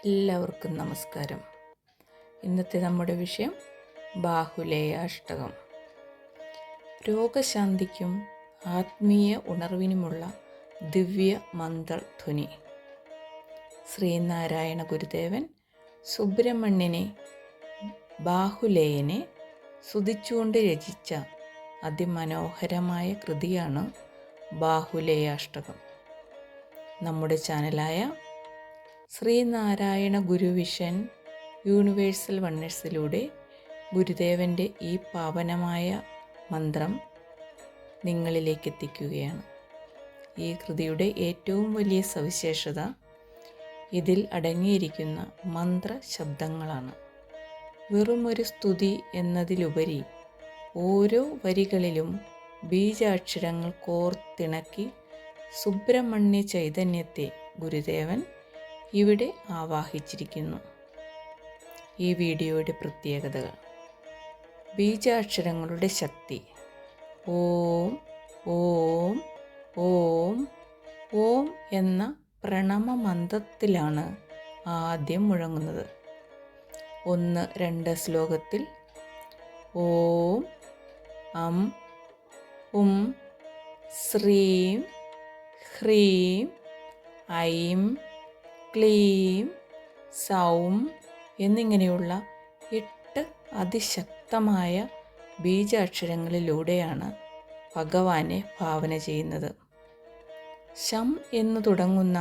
എല്ലാവർക്കും നമസ്കാരം. ഇന്നത്തെ നമ്മുടെ വിഷയം ബാഹുലേയാഷ്ടകം. രോഗശാന്തിക്കും ആത്മീയ ഉണർവിനുമുള്ള ദിവ്യ മന്ത്രധ്വനി. ശ്രീനാരായണ ഗുരുദേവൻ സുബ്രഹ്മണ്യനെ ബാഹുലേയനെ സ്തുതിച്ചുകൊണ്ട് രചിച്ച അതിമനോഹരമായ കൃതിയാണ് ബാഹുലേയാഷ്ടകം. നമ്മുടെ ചാനലായ ശ്രീനാരായണ ഗുരുവിഷൻ യൂണിവേഴ്സൽ വണ്ണേഴ്സിലൂടെ ഗുരുദേവൻ്റെ ഈ പാവനമായ മന്ത്രം നിങ്ങളിലേക്ക് എത്തിക്കുകയാണ്. ഈ കൃതിയുടെ ഏറ്റവും വലിയ സവിശേഷത ഇതിൽ അടങ്ങിയിരിക്കുന്ന മന്ത്രശബ്ദങ്ങളാണ്. വെറുമൊരു സ്തുതി എന്നതിലുപരി ഓരോ വരികളിലും ബീജാക്ഷരങ്ങൾ കോർത്തിണക്കി സുബ്രഹ്മണ്യ ചൈതന്യത്തെ ഗുരുദേവൻ ഇവിടെ ആവാഹിച്ചിരിക്കുന്നു. ഈ വീഡിയോയുടെ പ്രത്യേകതകൾ: ബീജാക്ഷരങ്ങളുടെ ശക്തി. ഓം ഓം ഓം ഓം എന്ന പ്രണമ മന്ത്രത്തിലാണ് ആദ്യം മുഴങ്ങുന്നത്. 1-2 ശ്ലോകത്തിൽ ഓം അം ഉം ശ്രീം ഹ്രീം ഐം ക്ലീം സൗം എന്നിങ്ങനെയുള്ള 8 അതിശക്തമായ ബീജാക്ഷരങ്ങളിലൂടെയാണ് ഭഗവാനെ ഭാവന ചെയ്യുന്നത്. ശം എന്ന് തുടങ്ങുന്ന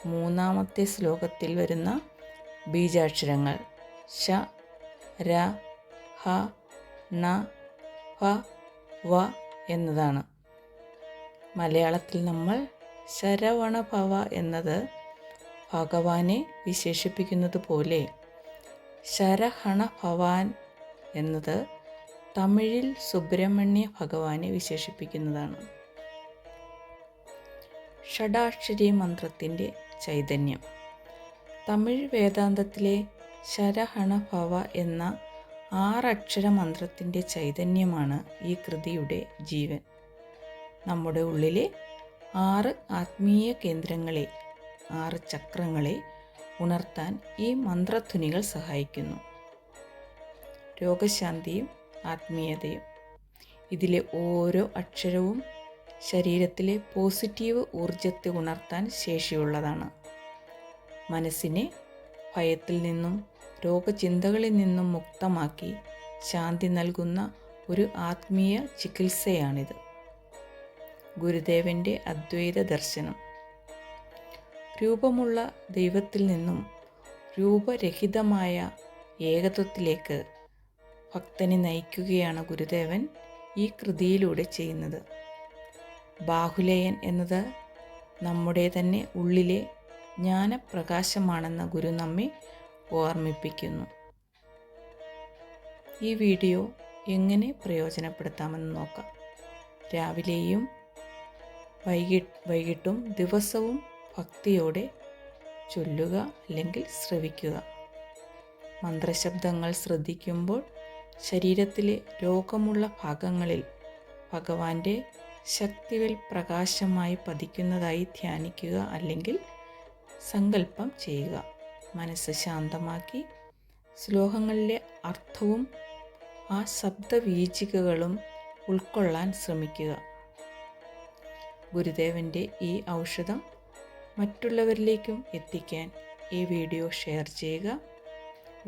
3-ാമത്തെ ശ്ലോകത്തിൽ വരുന്ന ബീജാക്ഷരങ്ങൾ ശ, ര, ഹ, ണ, ഭ, വ എന്നതാണ്. മലയാളത്തിൽ നമ്മൾ ശരവണഭവ എന്നത് ഭഗവാനെ വിശേഷിപ്പിക്കുന്നത് പോലെ ശരഹണ ഭവാൻ എന്നത് തമിഴിൽ സുബ്രഹ്മണ്യ ഭഗവാനെ വിശേഷിപ്പിക്കുന്നതാണ്. ഷഡാക്ഷരി മന്ത്രത്തിൻ്റെ ചൈതന്യം. തമിഴ് വേദാന്തത്തിലെ ശരഹണ ഭവ എന്ന 6 അക്ഷര മന്ത്രത്തിൻ്റെ ചൈതന്യമാണ് ഈ കൃതിയുടെ ജീവൻ. നമ്മുടെ ഉള്ളിലെ 6 ആത്മീയ കേന്ദ്രങ്ങളെ, 6 ചക്രങ്ങളെ ഉണർത്താൻ ഈ മന്ത്രധ്വനികൾ സഹായിക്കുന്നു. രോഗശാന്തിയും ആത്മീയതയും. ഇതിലെ ഓരോ അക്ഷരവും ശരീരത്തിലെ പോസിറ്റീവ് ഊർജത്തെ ഉണർത്താൻ ശേഷിയുള്ളതാണ്. മനസ്സിനെ ഭയത്തിൽ നിന്നും രോഗചിന്തകളിൽ നിന്നും മുക്തമാക്കി ശാന്തി നൽകുന്ന ഒരു ആത്മീയ ചികിത്സയാണിത്. ഗുരുദേവൻ്റെ അദ്വൈത ദർശനം. രൂപമുള്ള ദൈവത്തിൽ നിന്നും രൂപരഹിതമായ ഏകത്വത്തിലേക്ക് ഭക്തനെ നയിക്കുകയാണ് ഗുരുദേവൻ ഈ കൃതിയിലൂടെ ചെയ്യുന്നത്. ബാഹുലേയൻ എന്നത് നമ്മുടെ തന്നെ ഉള്ളിലെ ജ്ഞാനപ്രകാശമാണെന്ന് ഗുരു നമ്മെ ഓർമ്മിപ്പിക്കുന്നു. ഈ വീഡിയോ എങ്ങനെ പ്രയോജനപ്പെടുത്താമെന്ന് നോക്കാം. രാവിലെയും വൈകിട്ടും ദിവസവും ഭക്തിയോടെ ചൊല്ലുക അല്ലെങ്കിൽ ശ്രവിക്കുക. മന്ത്രശബ്ദങ്ങൾ ശ്രദ്ധിക്കുമ്പോൾ ശരീരത്തിലെ രോഗമുള്ള ഭാഗങ്ങളിൽ ഭഗവാന്റെ ശക്തിവേൽ പ്രകാശമായി പതിക്കുന്നതായി ധ്യാനിക്കുക അല്ലെങ്കിൽ സങ്കല്പം ചെയ്യുക. മനസ്സ് ശാന്തമാക്കി ശ്ലോകങ്ങളിലെ അർത്ഥവും ആ ശബ്ദവീചികകളും ഉൾക്കൊള്ളാൻ ശ്രമിക്കുക. ഗുരുദേവൻ്റെ ഈ ഔഷധം മറ്റുള്ളവരിലേക്കും എത്തിക്കാൻ ഈ വീഡിയോ ഷെയർ ചെയ്യുക.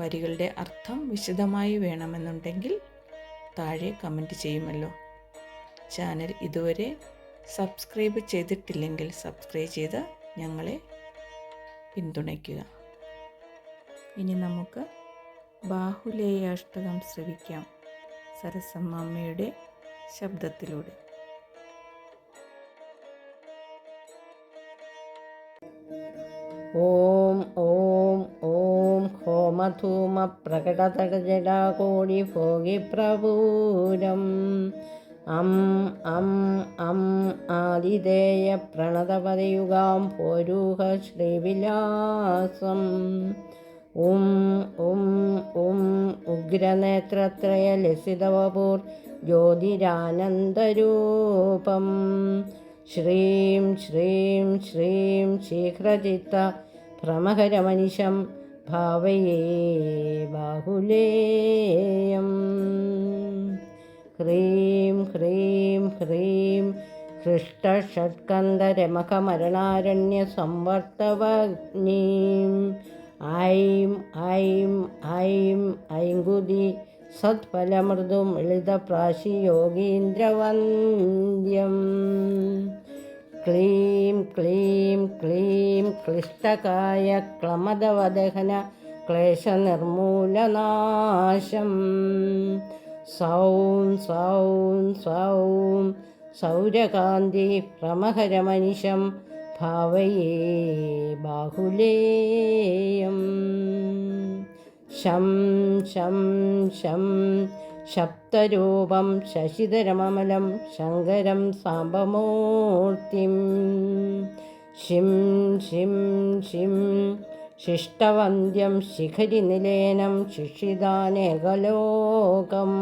വരികളുടെ അർത്ഥം വിശദമായി വേണമെന്നുണ്ടെങ്കിൽ താഴെ കമൻറ്റ് ചെയ്യുമല്ലോ. ചാനൽ ഇതുവരെ സബ്സ്ക്രൈബ് ചെയ്തിട്ടില്ലെങ്കിൽ സബ്സ്ക്രൈബ് ചെയ്ത് ഞങ്ങളെ പിന്തുണയ്ക്കുക. ഇനി നമുക്ക് ബാഹുലേയാഷ്ടകം ശ്രവിക്കാം സരസമ്മയുടെ ശബ്ദത്തിലൂടെ. ഓം ഓം ഓം ഹോമധൂമ പ്രകടതടജടാകോടി ഭോഗിപ്രപൂരം അം അം അം ആദിദേയ പ്രണതപദയുഗാം ഭോരൂഹ ശ്രീവിലാസം ഉം ഉം ഉം ഉഗ്രനേത്രത്രയ ലസിതവപൂർ ജ്യോതിരാനന്ദരൂപം ശ്രീം ശ്രീം ശ്രീം ശീഘ്രചിത്ത പ്രമഹരമനിശം ഭാവയേ ബാഹുലേയം. ഹ്രീം ഹ്രീം ഹ്രീം ഹൃഷ്ടഷട്കന്ധരമഖമരണാരണ്യസംവർത്തവഗ്നീം. ഐം ഐം ഐം ഐങ്കുതി സത്ഫലമൃദുമിളിതപ്രാശിയോഗീന്ദ്രവന്ദ്യം. ക്ലീം ക്ലീം ക്ലീം ക്ലിഷ്ടകായ ക്ലമദവദഹന ക്ലേശനിർമൂലനാശം. സൗം സൗം സൗം സൗരകാന്തി പ്രമഹരമനിശം ഭാവയേ ബാഹുലേയം. ശം ശം ശം ശപ്തരൂപം ശശിധരമമലം ശങ്കരം സാംബമൂർത്തിം. ശിം ശിം ശിം ശിഷ്ടവന്ദ്യം ശിഖരിനിലേനം ശിക്ഷിതാനേകലോകം.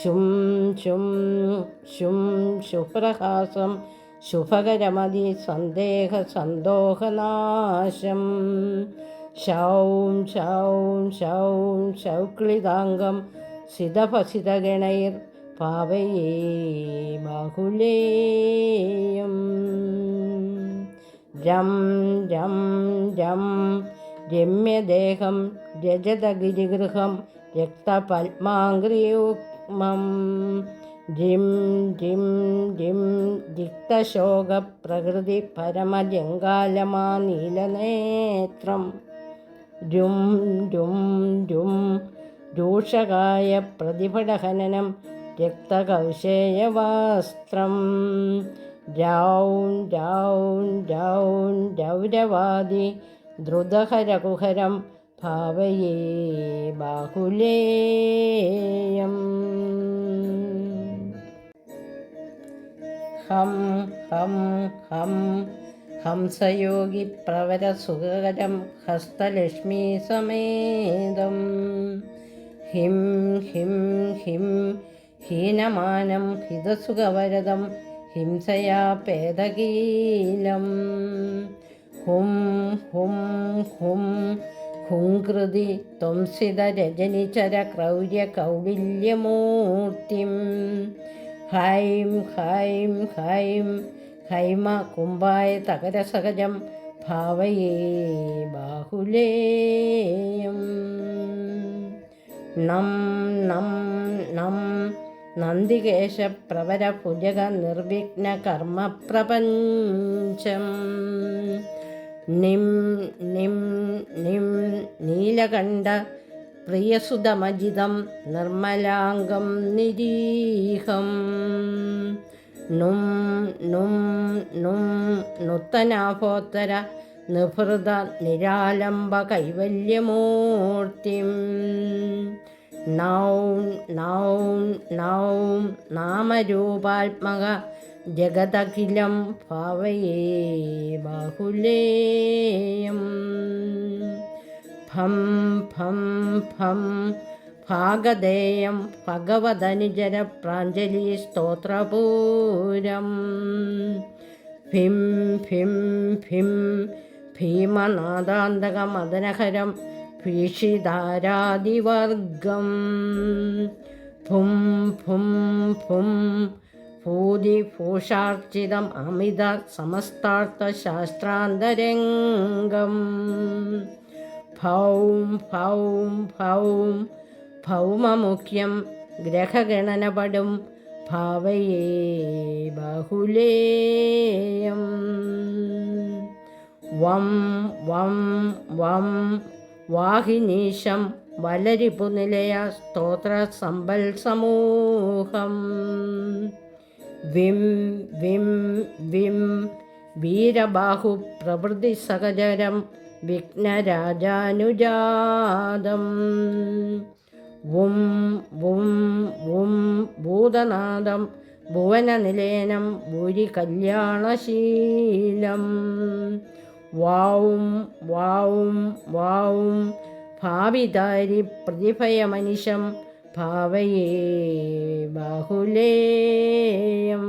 ശും ശും ശും ശുപ്രഹാസം ശുഭകരമതി സന്ദേഹസന്തോഹനാശം. ശൗം ശൗം ശൗം ശൗക്ലിതാംഗം സിതഭസിതഗണൈർ പാവയേ ബാഹുലേയം. രം രം രം രമ്യദേഹം രജതഗിരിഗൃഹം രക്തപത്മാംഗ്രിയുഗ്മം. ജിം ജിം ജിം ജിക്തശോകപ്രകൃതി പരമജംഗാലമാനീലനേത്രം. രും രും രും രൂഷകായ പ്രതിഭടഹനനം രക്തകൗശേയവസ്ത്രം. രൗം രൗം രൗം രൗരവാദി ദ്രുതഹരകുഹരം ഭാവയേ ബാഹുലേയം. ഹം ഹം ഹം ഹംസയോഗി പ്രവരസുഖകരം ഹസ്തലക്ഷ്മീസമേതം. ഹിം ഹിം ഹിം ഹീനമാനം ഹിതസുഖവരദം ഹിംസയാ പേദകീലം. ഹും ഹും ഹും ഹുംകൃതി ത്വംസിതരജനിചര ക്രൗര്യകൗടില്യമൂർത്തിം. ഹൈം ഹൈം ഹൈം ഹൈമ കുംഭായ തകരസഹജം ഭാവയേ ബാഹുലേയം. നം നം നം നന്ദികേശപ്രവരഭുജഗ നിർവിഘ്നകർമ്മപ്രപഞ്ചം. നിം നിം നിം നീലകണ്ഠ പ്രിയസുതമജിതം നിർമ്മലാംഗം നിരീഹം. നും നും നും നൂത്തനാഭോത്തര നിഭൃത നിരാലംബ കൈവല്യമൂർത്തിം. നൗം നൗം നൗം നാമരൂപാത്മക ജഗദഖിലം ഭാവയേ ബാഹുലേയം. ഭം ഭം ഭം ഭാഗധേയം ഭഗവദനുജര പ്രാഞ്ജലി സ്തോത്രപൂരം. ഭീം ഭീം ഭീം ഭീമനാദാന്തക മദനഹരം ഭീഷിതാരാദിവർഗം. ഭും ഭും ഭും ഭൂതിഭൂഷാർച്ചിതം അമിത സമസ്താർത്ഥശാസ്ത്രാന്തരംഗം. ഭൗം ഭൗം ഭൗം ഭൗമമുഖ്യം ഗ്രഹഗണനപടും ഭാവയേ ബാഹുലേയം. വം വം വം വാഹിനീശം വലരിപുനിലയ സ്തോത്രസമ്പൽസമൂഹം. വിം വിം വിം വീരബാഹുപ്രവൃത്തിസഹചരം വിഘ്നരാജാനുജാതം. വും വും വും ഭൂതനാദം ഭുവനനിലയനം ഭൂരികല്യാണശീലം. വാവും വാവും വാവും ഭാവിതാരി പ്രതിഭയമനിശം ഭാവയേ ബാഹുലേയം.